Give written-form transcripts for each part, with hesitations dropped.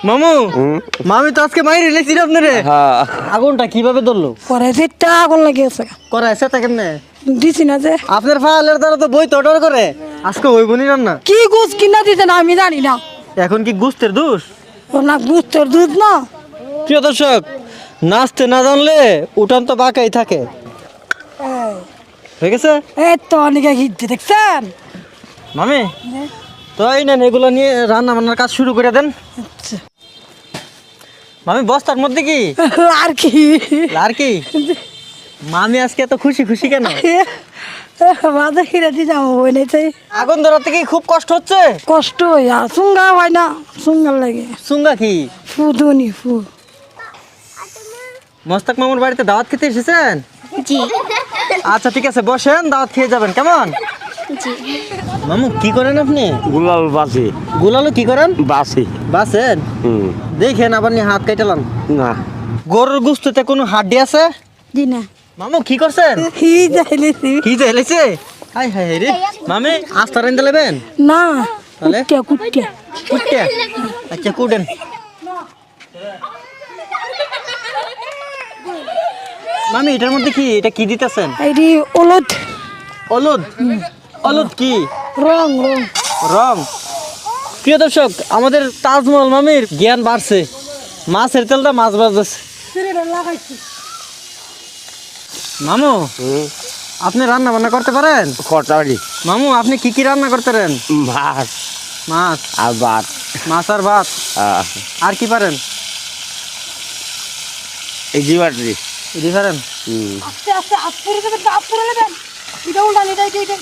মামু মামি তো আজকে মাইরে লেছি আপনারে। আগুনটা কিভাবে ধরলো? করাইছে আগুন লাগিয়েছে করাইছে তা কেমনে? দিছি না যে আপনার ফালের দ্বারা তো বই তো অর্ডার করে আজকে হইব নি রান্না। কি গুছ কিনা দিতে না আমি জানি না। এখন কি গুস্তের দোষ? ও না গুস্তর দুধ না। প্রিয় দর্শক, নাচতে না জানলে উঠান তো বাঁকাই থাকে। ঠিক আছে এই তো অনেকে হিটতে দেখছেন। মামি, তো এই নেন এগুলো নিয়ে রান্না বান্নার কাজ শুরু করে দেন। আচ্ছা। মামি বস্তার মধ্যে কি আর কি আর কি? মামি আজকে এত খুশি খুশি কেন? বাজার কিনে দিয়ে যাবো বই নাই তাই আগুন ধরাতে কি খুব কষ্ট হচ্ছে? কষ্ট হইয়া সুঙ্গা হয় না সুঙ্গার লাগে সুঙ্গা কি? ফু দুনি ফু। মোস্তাক মামুর বাড়িতে দাওয়াত খেতে এসেছেন? জি আচ্ছা ঠিক আছে, বসেন, দাওয়াত খেয়ে যাবেন কেমন? জি মামু কি করেন আপনি? গুলাল বাসি গোলালো কি করেন? বাসি বাসেন? দেখেন আবার নিয়ে হাত কাটালাম। না গরুর গুস্ততে কোনো হাড্ডি আছে? জি না মামু কি করছেন? কি যাইলেছি কি চাইলেছে? হাই হাই রে মামি, আস্তা রেন্দে লেবেন? না তাহলে কুটিয়া কুটিয়া কুটতে? আচ্ছা কুটেন। মামি এটার মধ্যে কি, এটা কি দিতেছেন? এইটি হলুদ হলুদ? হলুদ কি? রং রং রং? প্রিয় দর্শক, আমাদের তাজমহল মামির জ্ঞান বাড়ছে, মাছের তেলটা মাছ বাজছে। লাগাইছি মামু আপনি রান্না বান্না করতে পারেন? কটারি মামু আপনি কি কি রান্না করতে পারেন? ভাত মাছ আর ভাত মাছ আর ভাত। আর কি পারেন? এই জিবাটি এটি পারেন? আস্তে আস্তে আপুরে দেবেন আপুরে দেবেন এটা উল্টা এটা এটা এটা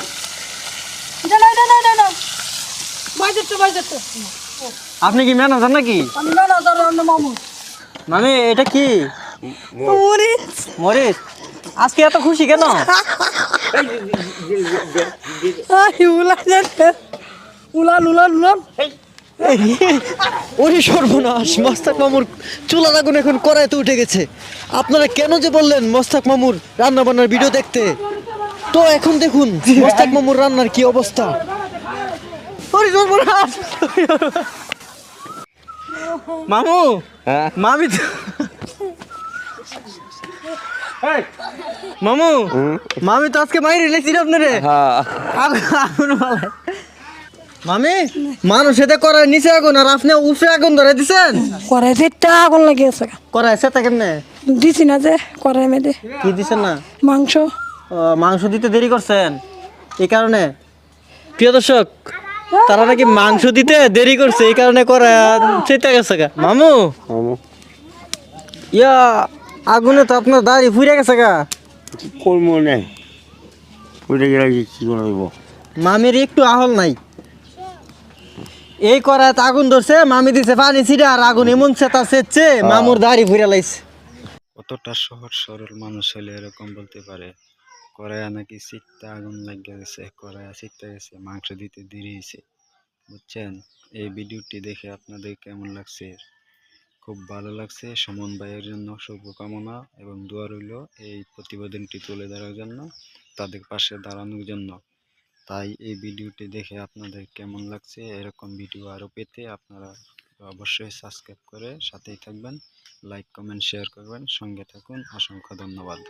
এটা না এটা না এটা না বাইরে তো আপনি কি ম্যানেজার নাকি? আমি না না ধরো অন্য মামু মামি এটা কি? ওরে মরিচ? আজকে এত খুশি কেন? আই উলা যাচ্ছে উলান উলান উলান ওরে সর্বনাশ, মোস্তাক মামুর চুলার আগুন এখন কড়াইতে উঠে গেছে। আপনারা কেন যে বললেন মোস্তাক মামুর রান্না বান্নার ভিডিও দেখতে? তো এখন দেখুন মোস্তাক মামুর রান্নার কি অবস্থা। ওরে সর্বনাশ! মামু মামি তো মামু মামি তো আজকে মাইরে লেছি আপনারে। আগুন বলে মামি, মানুষ এতে করার নিচে আগুন আর আপনি উপরে আগুন ধরে দিছেন। করাইছে আগুন লাগিয়েছে করাইছে তা কেমনে? দিছি না যে করাই মেদে কি দিছেন না? মাংস মাংস দিতে দেরি করছেন এই কারণে। প্রিয় দর্শক, তারা নাকি মাংস দিতে দেরি করছে এই কারণে করা চেতে গেছে গা। মামু ইয়া আগুনে তো আপনার দাড়ি ফুরে গেছে গা। কর্ম নেই ফুটে গেলে কি করব? মামির একটু আহল নাই, এই করায় আগুন ধরছে, মামি দিছে পানি ছিটা আর আগুন এমন চেতা সেচ্ছে মামুর দাড়ি ফুরে লাইছে। কতটা সহজ সরল মানুষ হলে এরকম বলতে পারে? কড়াইয়া নাকি চিত্তা আগুন লাগিয়ে গেছে, কড়াইয়া চিত্তা গেছে, মাংস দিতে দেরি হয়েছে। বুঝছেন? এই ভিডিওটি দেখে আপনাদের কেমন লাগছে? খুব ভালো লাগছে। সুমন ভাইয়ের জন্য শুভকামনা এবং দোয়া রইল এই প্রতিবেদনটি তুলে ধরার জন্য, তাদের পাশে দাঁড়ানোর জন্য। তাই এই ভিডিওটি দেখে আপনাদের কেমন লাগছে, এরকম ভিডিও আরও পেতে আপনারা অবশ্যই সাবস্ক্রাইব করে সাথেই থাকবেন, লাইক কমেন্ট শেয়ার করবেন, সঙ্গে থাকুন। অসংখ্য ধন্যবাদ।